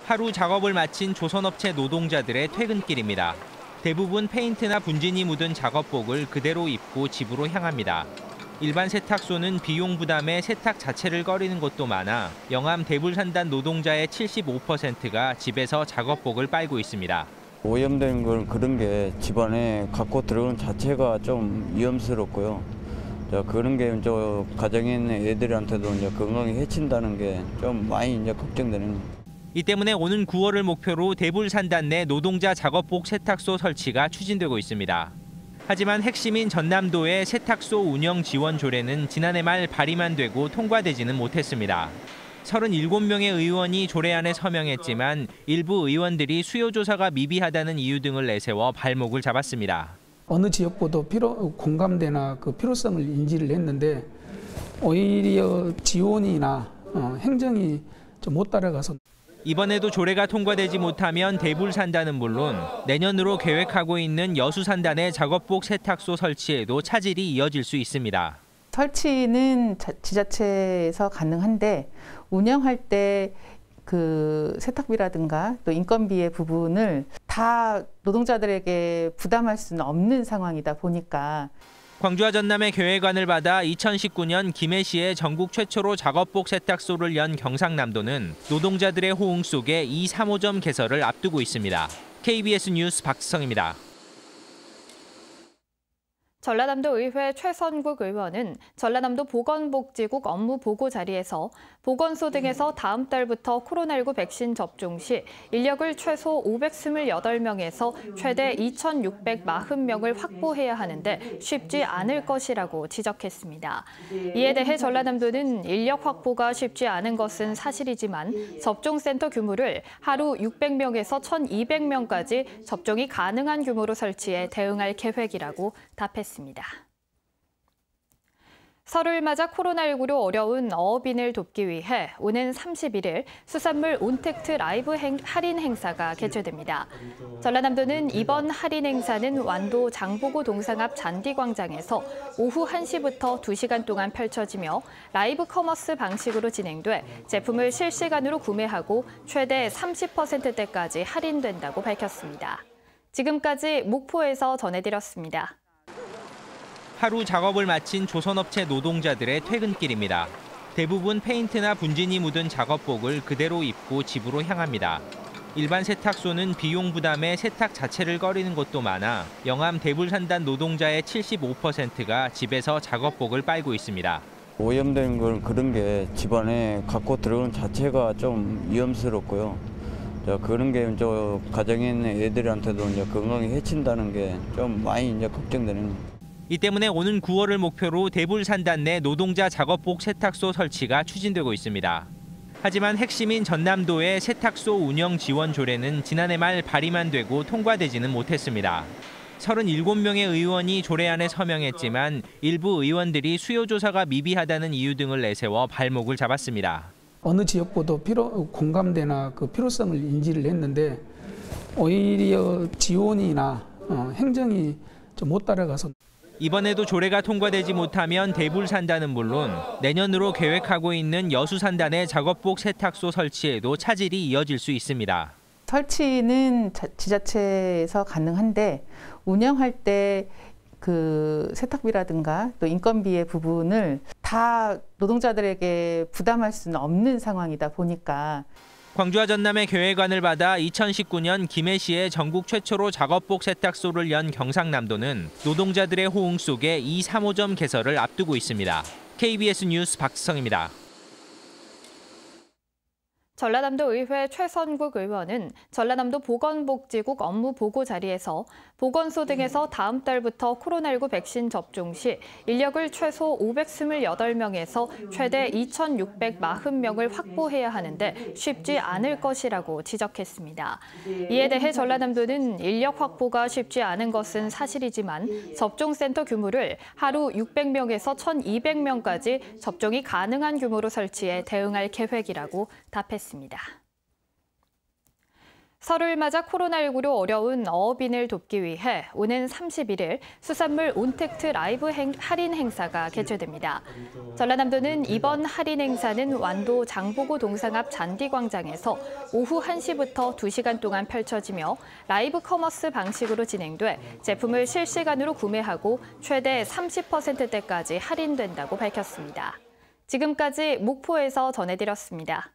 하루 작업을 마친 조선업체 노동자들의 퇴근길입니다. 대부분 페인트나 분진이 묻은 작업복을 그대로 입고 집으로 향합니다. 일반 세탁소는 비용 부담에 세탁 자체를 꺼리는 곳도 많아 영암 대불산단 노동자의 75%가 집에서 작업복을 빨고 있습니다. 오염된 걸 그런 게 집안에 갖고 들어오는 자체가 좀 위험스럽고요. 그런 게 저 가정에 있는 애들한테도 이제 건강에 해친다는 게 좀 많이 이제 걱정되는. 이 때문에 오는 9월을 목표로 대불산단 내 노동자 작업복 세탁소 설치가 추진되고 있습니다. 하지만 핵심인 전남도의 세탁소 운영 지원 조례는 지난해 말 발의만 되고 통과되지는 못했습니다. 37명의 의원이 조례안에 서명했지만 일부 의원들이 수요조사가 미비하다는 이유 등을 내세워 발목을 잡았습니다. 어느 지역보다 공감대나 그 필요성을 인지를 했는데 오히려 지원이나 행정이 좀 못 따라가서 이번에도 조례가 통과되지 못하면 대불산단은 물론 내년으로 계획하고 있는 여수산단의 작업복 세탁소 설치에도 차질이 이어질 수 있습니다. 설치는 지자체에서 가능한데 운영할 때 그 세탁비라든가 또 인건비의 부분을 다 노동자들에게 부담할 수는 없는 상황이다 보니까 광주와 전남의 계획안을 받아 2019년 김해시에 전국 최초로 작업복 세탁소를 연 경상남도는 노동자들의 호응 속에 이 3호점 개설을 앞두고 있습니다. KBS 뉴스 박지성입니다. 전라남도 의회 최선국 의원은 전라남도 보건복지국 업무 보고 자리에서 보건소 등에서 다음 달부터 코로나19 백신 접종 시 인력을 최소 528명에서 최대 2,640명을 확보해야 하는데 쉽지 않을 것이라고 지적했습니다. 이에 대해 전라남도는 인력 확보가 쉽지 않은 것은 사실이지만 접종센터 규모를 하루 600명에서 1,200명까지 접종이 가능한 규모로 설치해 대응할 계획이라고 답했습니다. 설을 맞아 코로나19로 어려운 어업인을 돕기 위해 오는 31일 수산물 온택트 라이브 할인 행사가 개최됩니다. 전라남도는 이번 할인 행사는 완도 장보고 동상 앞 잔디광장에서 오후 1시부터 2시간 동안 펼쳐지며 라이브 커머스 방식으로 진행돼 제품을 실시간으로 구매하고 최대 30%대까지 할인된다고 밝혔습니다. 지금까지 목포에서 전해드렸습니다. 하루 작업을 마친 조선업체 노동자들의 퇴근길입니다. 대부분 페인트나 분진이 묻은 작업복을 그대로 입고 집으로 향합니다. 일반 세탁소는 비용 부담에 세탁 자체를 꺼리는 곳도 많아 영암 대불산단 노동자의 75%가 집에서 작업복을 빨고 있습니다. 오염된 걸 그런 게 집안에 갖고 들어오는 자체가 좀 위험스럽고요. 그런 게 저 가정에 있는 애들한테도 이제 건강에 해친다는 게 좀 많이 이제 걱정되는. 이 때문에 오는 9월을 목표로 대불산단 내 노동자 작업복 세탁소 설치가 추진되고 있습니다. 하지만 핵심인 전남도의 세탁소 운영 지원 조례는 지난해 말 발의만 되고 통과되지는 못했습니다. 37명의 의원이 조례안에 서명했지만 일부 의원들이 수요조사가 미비하다는 이유 등을 내세워 발목을 잡았습니다. 어느 지역보다 공감대나 그 필요성을 인지를 했는데 오히려 지원이나 행정이 좀 못 따라가서 이번에도 조례가 통과되지 못하면 대불산단은 물론 내년으로 계획하고 있는 여수산단의 작업복 세탁소 설치에도 차질이 이어질 수 있습니다. 설치는 지자체에서 가능한데 운영할 때 그 세탁비라든가 또 인건비의 부분을 다 노동자들에게 부담할 수는 없는 상황이다 보니까 광주와 전남의 계획안을 받아 2019년 김해시에 전국 최초로 작업복 세탁소를 연 경상남도는 노동자들의 호응 속에 이 3호점 개설을 앞두고 있습니다. KBS 뉴스 박지성입니다. 전라남도 의회 최선국 의원은 전라남도 보건복지국 업무 보고 자리에서 보건소 등에서 다음 달부터 코로나19 백신 접종 시 인력을 최소 528명에서 최대 2,640명을 확보해야 하는데 쉽지 않을 것이라고 지적했습니다. 이에 대해 전라남도는 인력 확보가 쉽지 않은 것은 사실이지만 접종센터 규모를 하루 600명에서 1,200명까지 접종이 가능한 규모로 설치해 대응할 계획이라고 답했습니다. 설을 맞아 코로나19로 어려운 어업인을 돕기 위해 오는 31일 수산물 온택트 라이브 할인 행사가 개최됩니다. 전라남도는 이번 할인 행사는 완도 장보고 동상 앞 잔디광장에서 오후 1시부터 2시간 동안 펼쳐지며 라이브 커머스 방식으로 진행돼 제품을 실시간으로 구매하고 최대 30%대까지 할인된다고 밝혔습니다. 지금까지 목포에서 전해드렸습니다.